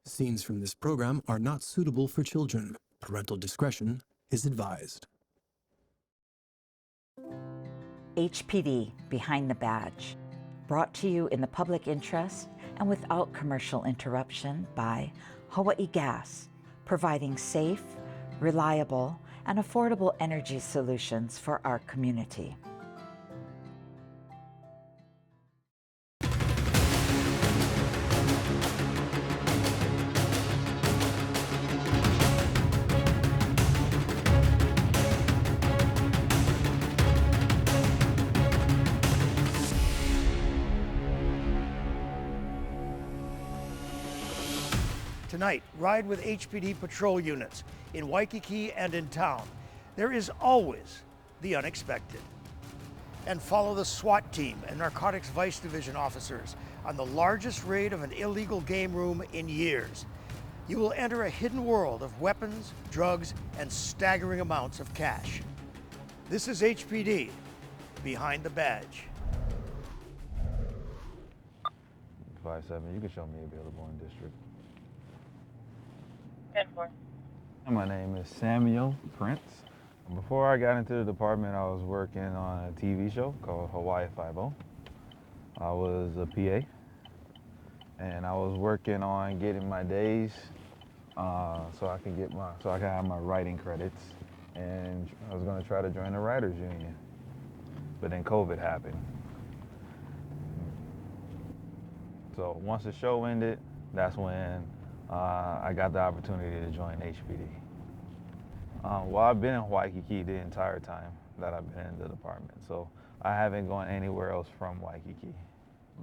Scenes from this program are not suitable for children. Parental discretion is advised. HPD, Behind the Badge, brought to you in the public interest and without commercial interruption by Hawaii Gas, providing safe, reliable, and affordable energy solutions for our community. Tonight, ride with HPD patrol units in Waikiki and in town. There is always the unexpected. And follow the SWAT team and Narcotics Vice Division officers on the largest raid of an illegal game room in years. You will enter a hidden world of weapons, drugs, and staggering amounts of cash. This is HPD, Behind the Badge. 5-7, you can show me available in district. 10-4. My name is Samuel Prince. Before I got into the department, I was working on a TV show called Hawaii 5-0. I was a PA, and I was working on getting my days so I can have my writing credits. And I was going to try to join the writers union, but then COVID happened. So once the show ended, that's when I got the opportunity to join HPD. Well, I've been in Waikiki the entire time that I've been in the department, so I haven't gone anywhere else from Waikiki.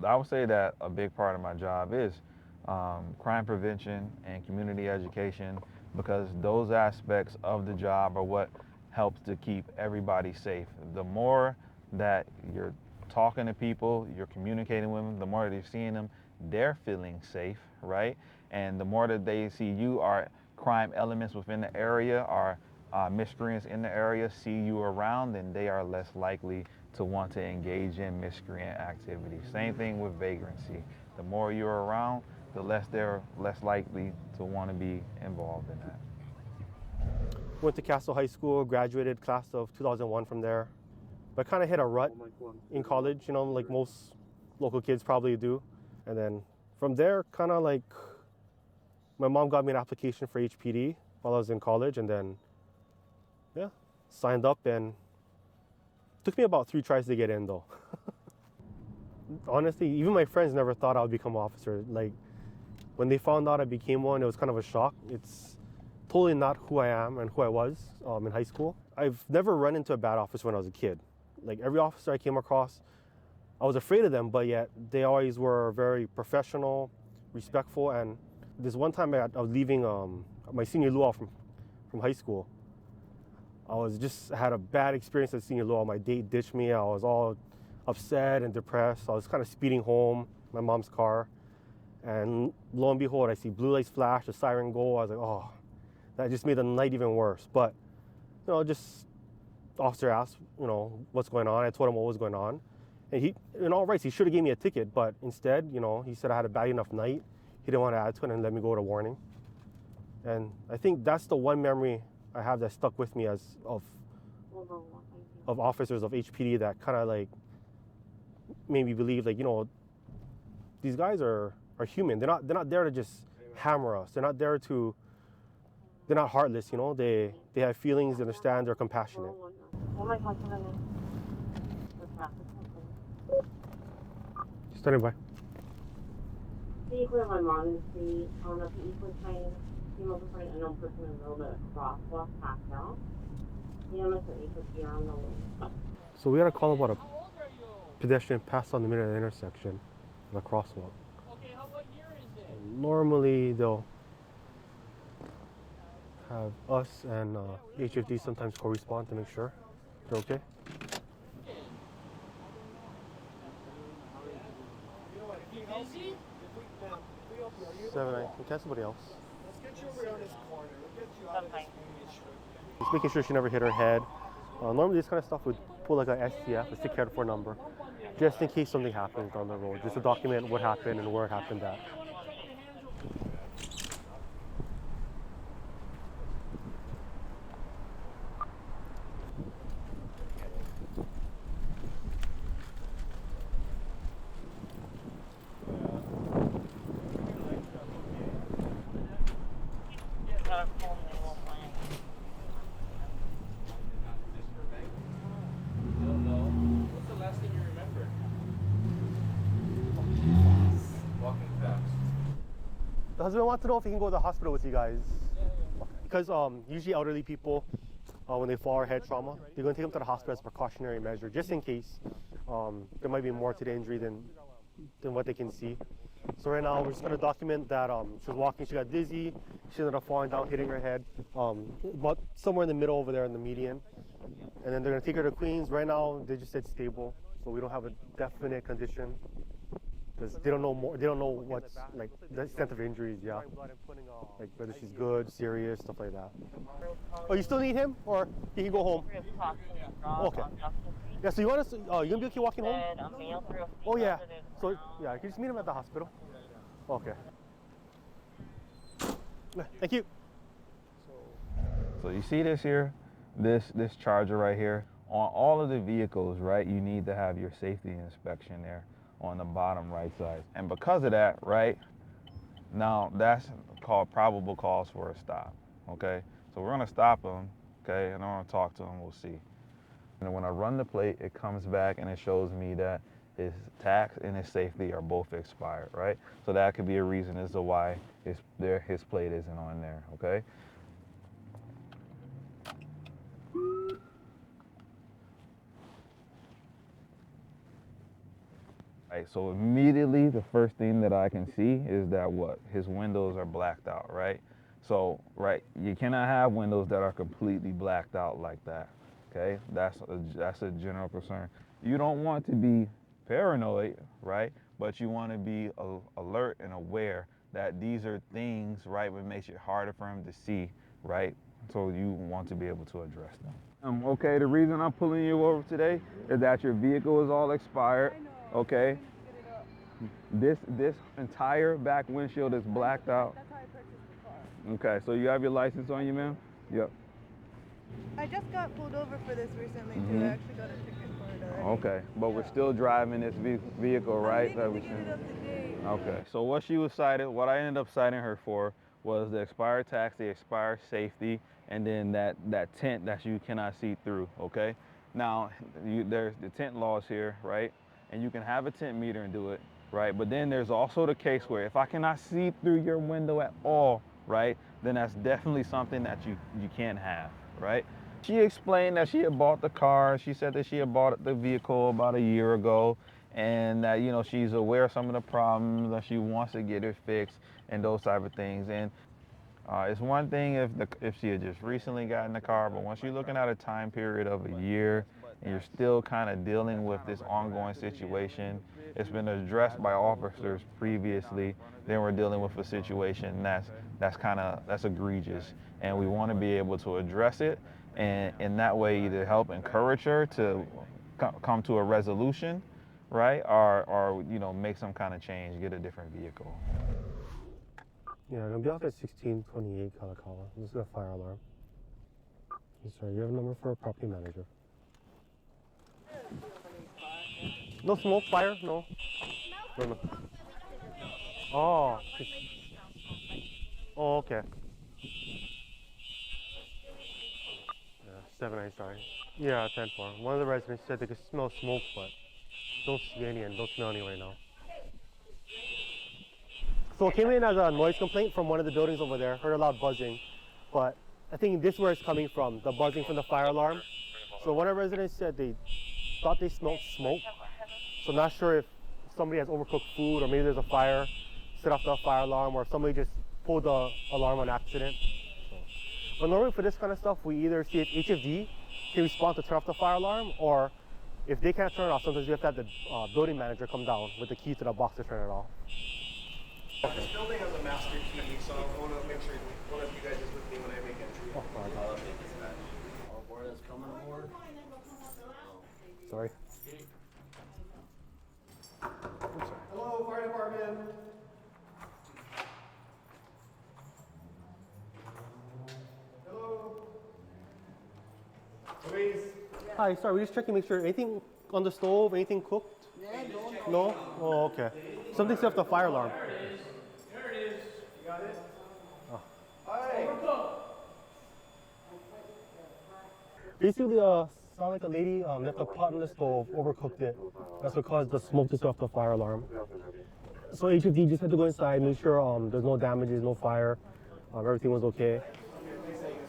I would say that a big part of my job is crime prevention and community education, because those aspects of the job are what helps to keep everybody safe. The more that you're talking to people, you're communicating with them, the more that you're seeing them, they're feeling safe, right? And the more that they see you are crime elements within the area, or miscreants in the area see you around, then they are less likely to want to engage in miscreant activities. Same thing with vagrancy. The more you're around, the less they're less likely to want to be involved in that. Went to Castle High School, graduated class of 2001 from there. But kind of hit a rut in college, you know, like most local kids probably do. And then from there, kind of like, my mom got me an application for HPD while I was in college, and then, yeah, signed up, and took me about 3 tries to get in though. Honestly, even my friends never thought I would become an officer. Like, when they found out I became one, it was kind of a shock. It's totally not who I am and who I was in high school. I've never run into a bad officer when I was a kid. Like, every officer I came across, I was afraid of them, but yet they always were very professional, respectful. And this one time I was leaving my senior luau from high school. I had a bad experience at senior luau. My date ditched me. I was all upset and depressed. I was kind of speeding home, my mom's car. And lo and behold, I see blue lights flash, the siren go. I was like, oh, that just made the night even worse. But, you know, just officer asked, you know, what's going on. I told him what was going on. And he, in all rights, he should have gave me a ticket, but instead, you know, he said I had a bad enough night. He didn't want to add to it and let me go with a warning. And I think that's the one memory I have that stuck with me of officers of HPD that kind of like made me believe, like, you know, these guys are human. They're not there to just hammer us. They're not heartless, you know. They have feelings, they understand, they're compassionate. Standing by. Vehicle on Marlin Street on the eastward train came over for an unknown person in the road at a crosswalk passed out. The illness of HPD on the way. So we got a call about a pedestrian passed on the middle of the intersection of the crosswalk. Okay, what year is it? Normally they'll have us and HFD sometimes correspond to make sure they're okay. 7-9. We catch somebody else. Let's get you around this corner. We'll get you out of this street. Just making sure she never hit her head. Normally this kind of stuff would pull like a STF, a stick cared for number, just in case something happens down the road, just to document what happened and where it happened at. The husband wants to know if he can go to the hospital with you guys. Because usually elderly people, when they fall or head trauma, they're going to take them to the hospital as a precautionary measure, just in case there might be more to the injury than what they can see. So right now we're just going to document that she was walking, she got dizzy, she ended up falling down, hitting her head, about somewhere in the middle over there in the median. And then they're going to take her to Queens. Right now they just said stable, so we don't have a definite condition. Because they don't know more, they don't know what's like the extent of injuries, yeah. Like whether she's good, serious, stuff like that. Oh, you still need him, or he can go home? Okay. Yeah, so you want us to, you gonna be okay walking home? Oh yeah. So yeah, you can just meet him at the hospital. Okay. Thank you. So you see this here, this charger right here. On all of the vehicles, right, you need to have your safety inspection there on the bottom right side. And because of that, right, now that's called probable cause for a stop, okay? So we're gonna stop him, okay, and I'm gonna talk to him, we'll see. And when I run the plate, it comes back and it shows me that his tax and his safety are both expired, right? So that could be a reason as to why his plate isn't on there, okay? Right, so immediately the first thing that I can see is that what? His windows are blacked out, right? So, right, you cannot have windows that are completely blacked out like that, okay? That's a general concern. You don't want to be paranoid, right? But you want to be alert and aware that these are things, right, what makes it harder for him to see, right? So you want to be able to address them. Okay, the reason I'm pulling you over today is that your vehicle is all expired. Okay. This entire back windshield is blacked out. That's how I purchased the car. Okay, so you have your license on you, ma'am? Yep. I just got pulled over for this recently too. I actually got a ticket for it already. Okay, but we're still driving this vehicle, right? I'm making to get it up to date. Okay, so what she was cited, what I ended up citing her for was the expired tax, the expired safety, and then that tint that you cannot see through, okay? Now, there's the tint laws here, right? And you can have a tint meter and do it, right? But then there's also the case where if I cannot see through your window at all, right, then that's definitely something that you can't have, right? She explained that she had bought the car. She said that she had bought the vehicle about a year ago, and that, you know, she's aware of some of the problems, that she wants to get it fixed and those type of things. And it's one thing if she had just recently gotten the car, but once you're looking at a time period of a year and you're still kind of dealing with this ongoing situation, it's been addressed by officers previously, then we're dealing with a situation that's egregious, and we want to be able to address it, and in that way either help encourage her to come to a resolution, right, or you know, make some kind of change, get a different vehicle. Yeah, I'm gonna be off at 1628 Kalakaua. This is a fire alarm. Sorry, you have a number for a property manager. No smoke, fire? No. No. Oh. Oh, okay. Yeah, 7-9, sorry. Yeah, 10-4. One of the residents said they could smell smoke, but don't see any and don't smell any right now. So it came in as a noise complaint from one of the buildings over there. Heard a loud buzzing, but I think this is where it's coming from, the buzzing from the fire alarm. So one of the residents said they thought they smelled smoke. So not sure if somebody has overcooked food, or maybe there's a fire, set off the fire alarm, or somebody just pulled the alarm on accident. But normally for this kind of stuff, we either see if HFD can respond to turn off the fire alarm, or if they can't turn it off, sometimes we have to have the building manager come down with the key to the box to turn it off. This building has a master key, so I want to make sure one of you guys is with me when I make entry. All aboard that's coming aboard. Sorry. Hello, fire department. Hello. Louise. Hi, sorry, we're just checking to make sure anything on the stove, anything cooked? No? Oh, okay. Something set off the fire alarm. There it is. You got it? Oh. Hi. Basically, sound like a lady left a pot on the stove, overcooked it. That's what caused the smoke to set off the fire alarm. So HPD just had to go inside, make sure there's no damages, no fire, everything was okay.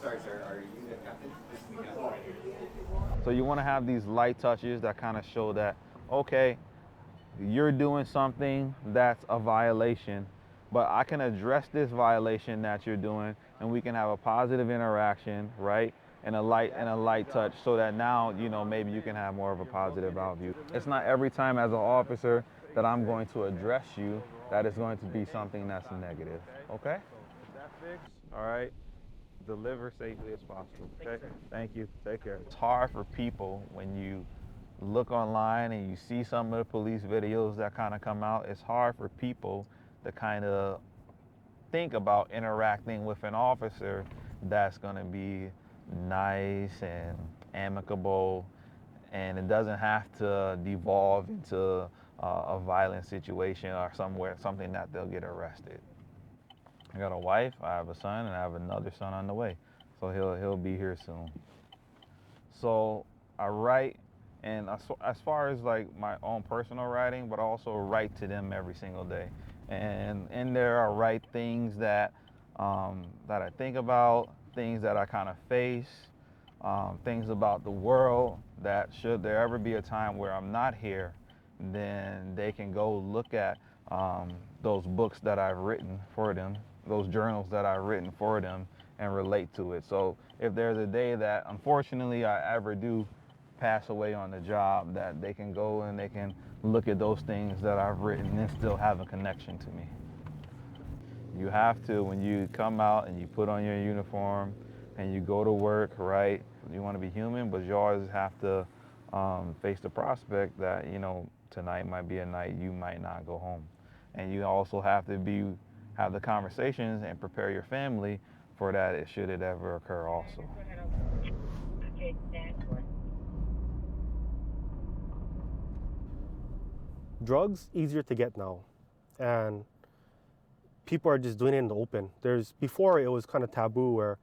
Sorry, sir. Are you the captain? So you want to have these light touches that kind of show that, okay, you're doing something that's a violation, but I can address this violation that you're doing, and we can have a positive interaction, right? And a light touch, so that now, you know, maybe you can have more of a positive outview. It's not every time as an officer that I'm going to address you that it's going to be something that's negative, okay? All right, deliver safely as possible, okay? Thank you, take care. It's hard for people when you look online and you see some of the police videos that kind of come out. It's hard for people to kind of think about interacting with an officer that's going to be nice and amicable, and it doesn't have to devolve into a violent situation or something that they'll get arrested. I got a wife, I have a son, and I have another son on the way, so he'll be here soon. So I write, and as far as like my own personal writing, but I also write to them every single day, and in there I write things that that I think about, things that I kind of face, things about the world that should there ever be a time where I'm not here, then they can go look at those books that I've written for them, those journals that I've written for them, and relate to it. So if there's a day that unfortunately I ever do pass away on the job, that they can go and they can look at those things that I've written and still have a connection to me. You have to, when you come out and you put on your uniform and you go to work, right? You want to be human, but you always have to face the prospect that, you know, tonight might be a night you might not go home. And you also have to have the conversations and prepare your family for that, should it ever occur also. Drugs, easier to get now. And people are just doing it in the open. Before it was kind of taboo where,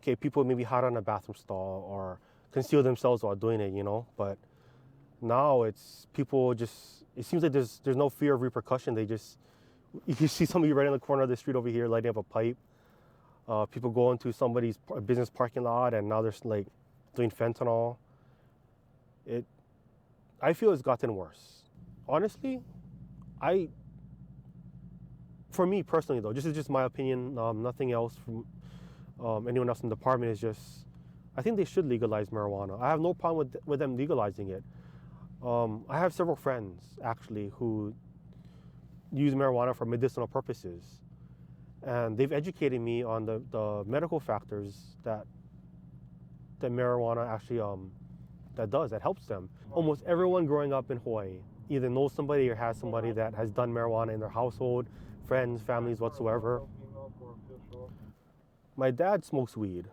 okay, people maybe hide on a bathroom stall or conceal themselves while doing it, you know? But now it's people just, it seems like there's no fear of repercussion. You see somebody right in the corner of the street over here lighting up a pipe. People go into somebody's business parking lot and now they're like doing fentanyl. I feel it's gotten worse. Honestly, for me personally though, this is just my opinion, nothing else from anyone else in the department, is just, I think they should legalize marijuana. I have no problem with them legalizing it. I have several friends actually who use marijuana for medicinal purposes. And they've educated me on the medical factors that marijuana actually that helps them. Almost everyone growing up in Hawaii either knows somebody or has somebody that has done marijuana in their household, friends, families, whatsoever. My dad smokes weed.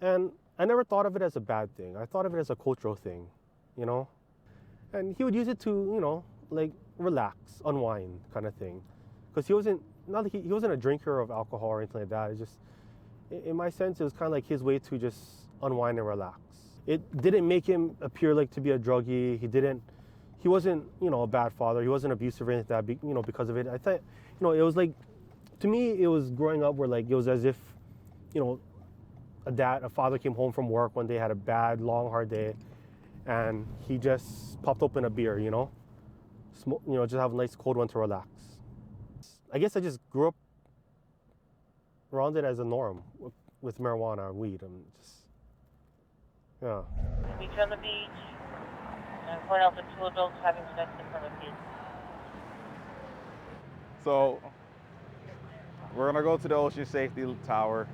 And I never thought of it as a bad thing. I thought of it as a cultural thing, you know? And he would use it to, you know, like relax, unwind kind of thing. Because he wasn't a drinker of alcohol or anything like that. It's just, in my sense, it was kind of like his way to just unwind and relax. It didn't make him appear like to be a druggie. He wasn't, you know, a bad father. He wasn't abusive or anything like that, you know, because of it. I thought, you know, it was like, to me, it was growing up where like, it was as if, you know, a father came home from work one day, had a bad, long, hard day, and he just popped open a beer, you know? Just have a nice cold one to relax. I guess I just grew up around it as a norm with marijuana and weed. Yeah. Beach on the beach, and point out the two adults having sex in front of kids. So we're gonna go to the Ocean Safety Tower.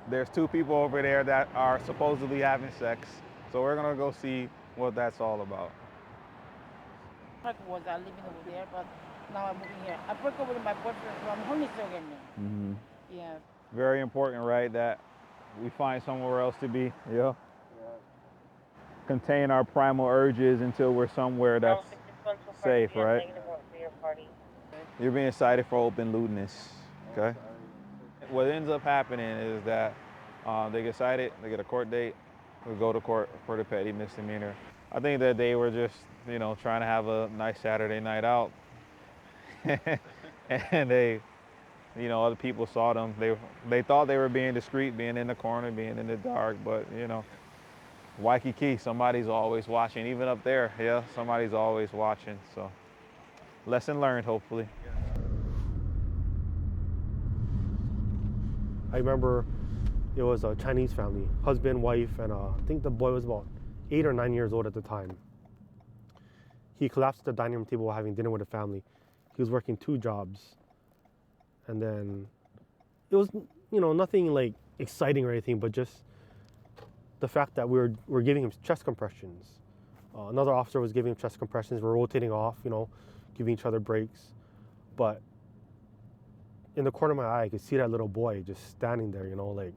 There's two people over there that are supposedly having sex. So we're gonna go see what that's all about. I was living over there, but now I'm moving here. I broke up with my boyfriend from Honolulu again. Mm-hmm. Yeah. Very important, right, that we find somewhere else to be. Yeah. Contain our primal urges until we're somewhere that's safe, right? You're being cited for open lewdness, okay? What ends up happening is that they get cited, they get a court date, we go to court for the petty misdemeanor. I think that they were just, trying to have a nice Saturday night out. And they, other people saw them. They thought they were being discreet, being in the corner, being in the dark, but, Waikiki, somebody's always watching. Even up there, yeah, somebody's always watching. So, lesson learned, hopefully. I remember it was a Chinese family, husband, wife, and I think the boy was about 8 or 9 years old at the time. He collapsed at the dining room table while having dinner with the family. He was working 2 jobs. And then it was, nothing like exciting or anything, but just the fact that we're giving him chest compressions. Another officer was giving him chest compressions. We're rotating off, giving each other breaks. But in the corner of my eye, I could see that little boy just standing there, like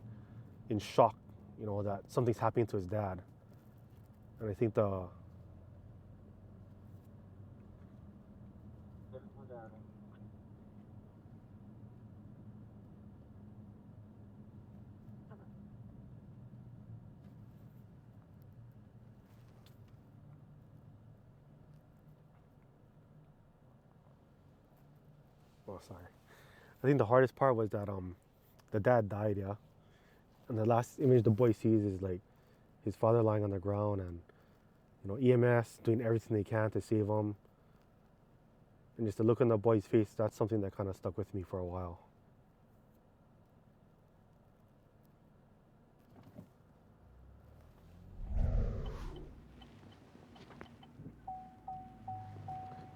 in shock, that something's happening to his dad. And I think I think the hardest part was that the dad died, yeah. And the last image the boy sees is like his father lying on the ground, and EMS doing everything they can to save him. And just the look on the boy's face, that's something that kind of stuck with me for a while.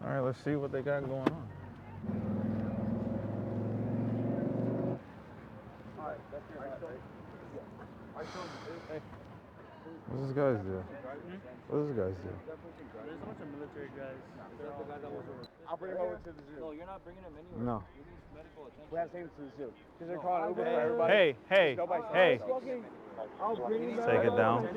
All right, let's see what they got going on. What does this guys do? What does this guys do? There's a bunch of military guys. They're the guy that was over. I'll bring him over to the zoo. No, you're not bringing him anywhere. No. He needs medical attention. We have to take him to the zoo. Because they're calling Uber for everybody. Hey. I'll bring him Take it down.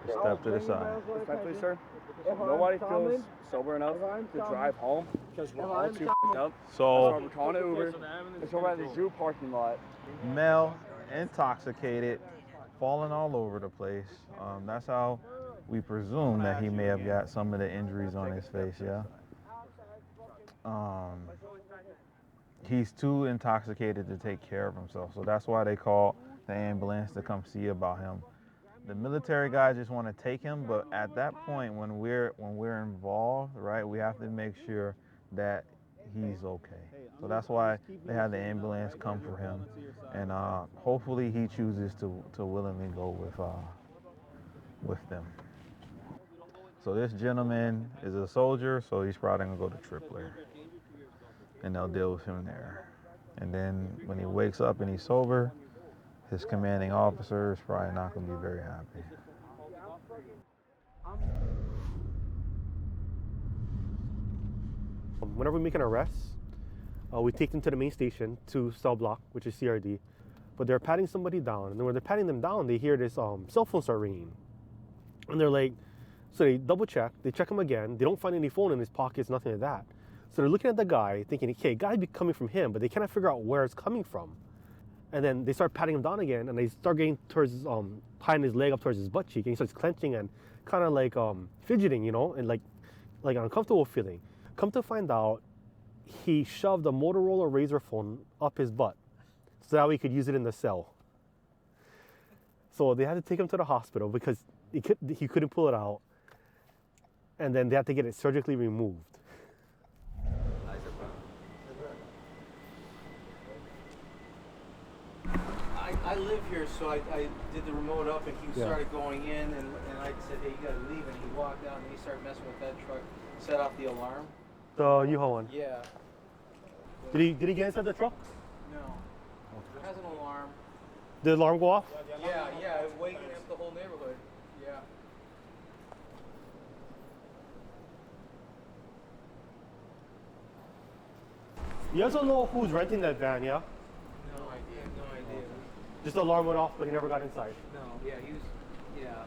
Step to the side. Respectfully, sir. Nobody feels sober enough to drive home because we're all too up. So, We're calling an Uber. It's over at the zoo parking lot. male, intoxicated, falling all over the place. That's how we presume that he may have got some of the injuries on his face, yeah. He's too intoxicated to take care of himself, so that's why they call the ambulance to come see about him. The military guys just want to take him, but at that point, when we're involved, right, we have to make sure that he's okay. So that's why they have the ambulance come for him, and hopefully he chooses to willingly go with them. So this gentleman is a soldier, so he's probably gonna go to Tripler, and they'll deal with him there. And then when he wakes up and he's sober, his commanding officer is probably not gonna be very happy. Whenever we make an arrest, we take them to the main station to cell block, which is CRD. But they're patting somebody down, and then when they're patting them down, they hear this cell phone start ringing. And they're like, so they double check, they check him again, they don't find any phone in his pockets, nothing like that. So they're looking at the guy, thinking, okay, it gotta be coming from him, but they cannot figure out where it's coming from. And then they start patting him down again, and they start getting towards his, tying his leg up towards his butt cheek, and he starts clenching and kind of like fidgeting, and like an uncomfortable feeling. Come to find out, he shoved a Motorola Razr phone up his butt so that way he could use it in the cell. So they had to take him to the hospital because he couldn't pull it out, and then they had to get it surgically removed. I live here, so I did the remote up, and he started going in, and I said, hey, you gotta leave, and he walked out, and he started messing with that truck, set off the alarm. The U-Haul one? Yeah. Did he get inside the truck? No. It has an alarm. Did the alarm go off? Yeah, waking up the whole neighborhood. Yeah. You guys don't know who's renting that van, yeah? No idea. Just the alarm went off, but he never got inside. No, yeah,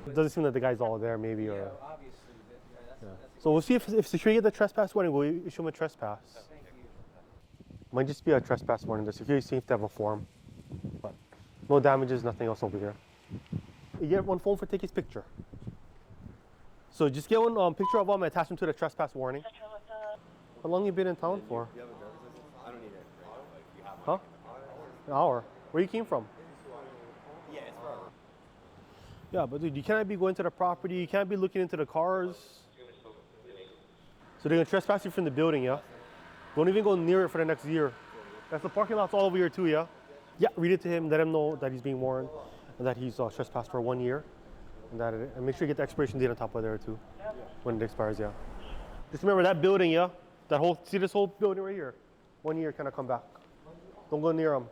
It doesn't seem that the guy's all there, maybe, or. Yeah, obviously. So we'll see if security get the trespass warning, we'll issue him a trespass. Thank you. Might just be a trespass warning. The security seems to have a form, but no damages, nothing else over here. You get one phone for take his picture. So just get one picture of them and attach them to the trespass warning. How long you been in town for? I don't need it. Huh? An hour. Where you came from? Yeah, it's for. Yeah, but dude, you can't be going to the property. You can't be looking into the cars. So they're gonna trespass you from the building, yeah? Don't even go near it for the next year. That's the parking lot's all over here too, yeah? Yeah, read it to him, let him know that he's being warned and that he's trespassed for 1 year. And make sure you get the expiration date on top of there too, when it expires, yeah. Just remember that building, yeah? See this whole building right here? 1 year, kind of come back. Don't go near them.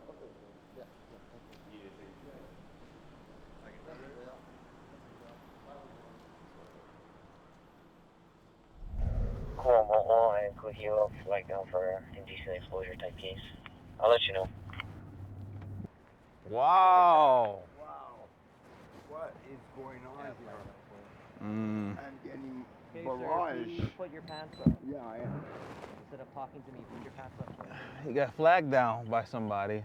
Cool, I include you up for indecent exposure type case. I'll let you know. Wow. What is going on here? Mm. I'm getting Okay, barrage. sir, please put your pants up. Yeah, I am. Instead of talking to me, put your pants up. He got flagged down by somebody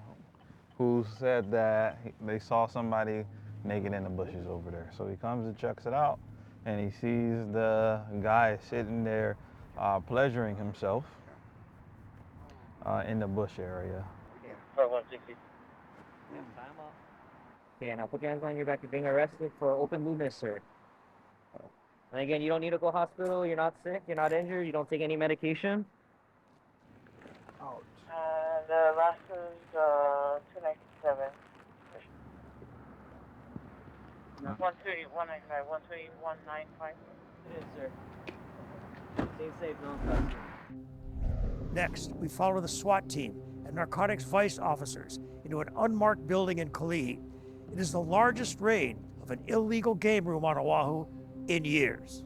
who said that they saw somebody naked in the bushes over there. So he comes and checks it out, and he sees the guy sitting there pleasuring himself in the bush area. For 160. Yeah, time up. Okay, now put your hands on your back. You're being arrested for open lewdness, sir. And again, you don't need to go hospital. You're not sick. You're not injured. You don't take any medication. Ouch. The last is 297. 130, 195, 130, 195. It is, sir. Stay safe, no cuss. Next, we follow the SWAT team and narcotics vice officers into an unmarked building in Kalihi. It is the largest raid of an illegal game room on Oahu in years.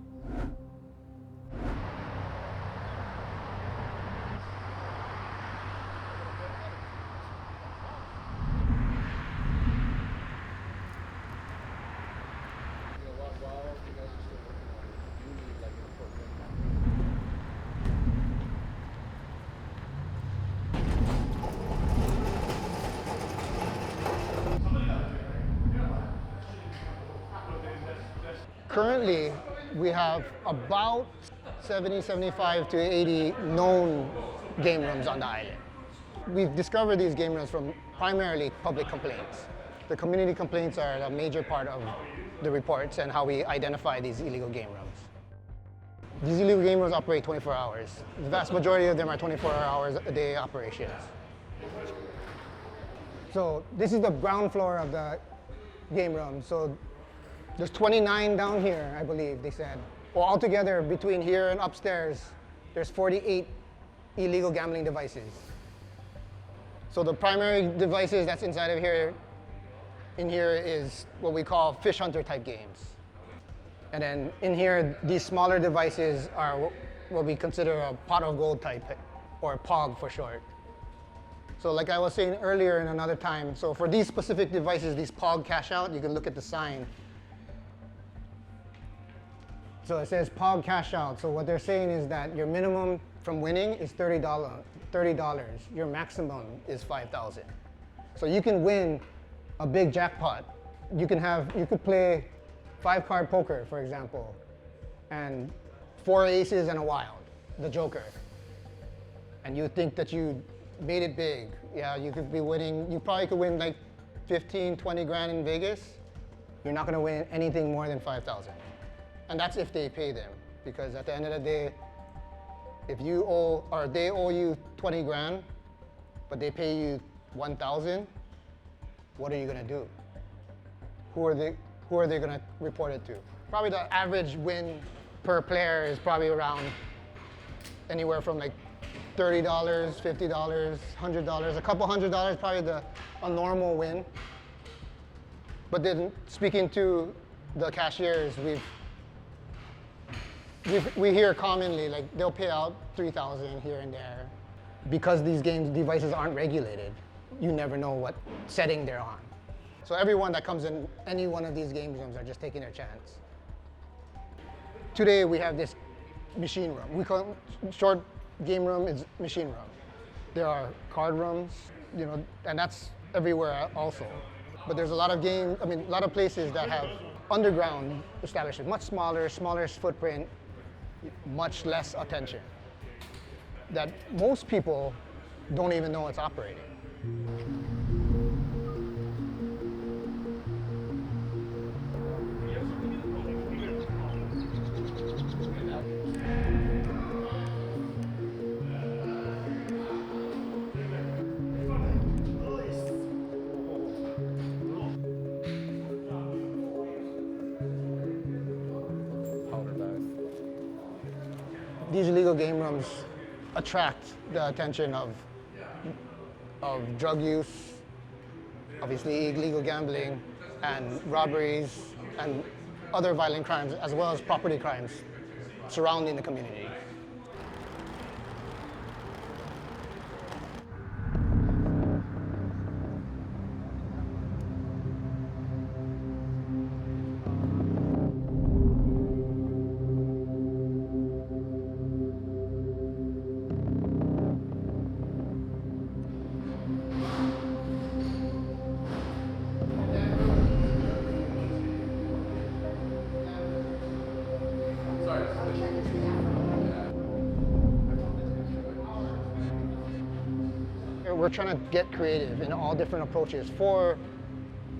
Currently, we have about 70, 75 to 80 known game rooms on the island. We've discovered these game rooms from primarily public complaints. The community complaints are a major part of the reports and how we identify these illegal game rooms. These illegal game rooms operate 24 hours. The vast majority of them are 24 hours a day operations. So this is the ground floor of the game room. So there's 29 down here, I believe they said. Well, altogether, between here and upstairs, there's 48 illegal gambling devices. So the primary devices that's inside of here, in here is what we call fish hunter type games. And then in here, these smaller devices are what we consider a pot of gold type, or POG for short. So like I was saying earlier in another time, so for these specific devices, these POG cash out, you can look at the sign. So it says POG cash out. So what they're saying is that your minimum from winning is $30. Your maximum is $5,000. So you can win a big jackpot. You could play 5-card poker, for example, and 4 aces and a wild, the joker. And you think that you made it big. Yeah, you could be winning, you probably could win like 15, 20 grand in Vegas. You're not gonna win anything more than 5,000. And that's if they pay them, because at the end of the day, if you owe, or they owe you 20 grand, but they pay you 1,000, what are you gonna do? Who are they gonna report it to? Probably the average win per player is probably around anywhere from like $30, $50, $100, a couple $100, probably a normal win. But then speaking to the cashiers, we hear commonly, like, they'll pay out $3,000 here and there. Because these game devices aren't regulated, you never know what setting they're on. So everyone that comes in any one of these game rooms are just taking their chance. Today we have this machine room. We call it short game room is machine room. There are card rooms, and that's everywhere also. But there's a lot of places that have underground establishment, much smaller footprint, much less attention, that most people don't even know it's operating. These illegal game rooms attract the attention of drug use, obviously illegal gambling, and robberies, and other violent crimes, as well as property crimes surrounding the community. We're trying to get creative in all different approaches for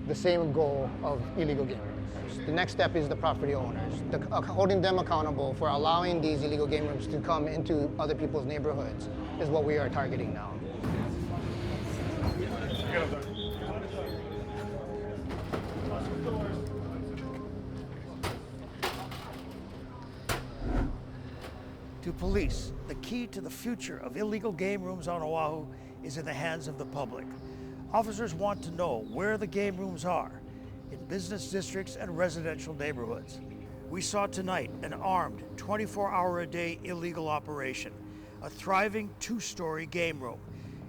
the same goal of illegal game rooms. The next step is the property owners, holding them accountable for allowing these illegal game rooms to come into other people's neighborhoods is what we are targeting now. To police, the key to the future of illegal game rooms on Oahu is in the hands of the public. Officers want to know where the game rooms are, in business districts and residential neighborhoods. We saw tonight an armed, 24-hour-a-day illegal operation, a thriving 2-story game room.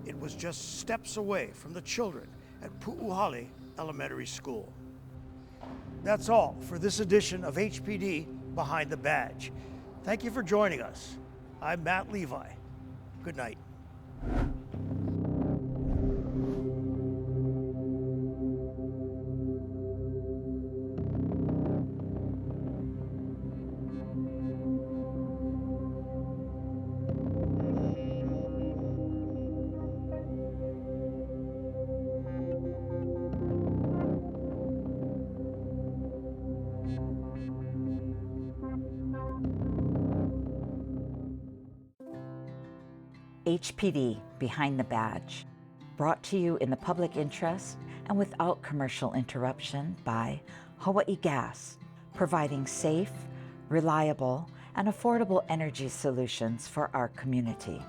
It was just steps away from the children at Pu'uhale Elementary School. That's all for this edition of HPD Behind the Badge. Thank you for joining us. I'm Matt Levi. Good night. HPD Behind the Badge, brought to you in the public interest and without commercial interruption by Hawaii Gas, providing safe, reliable, and affordable energy solutions for our community.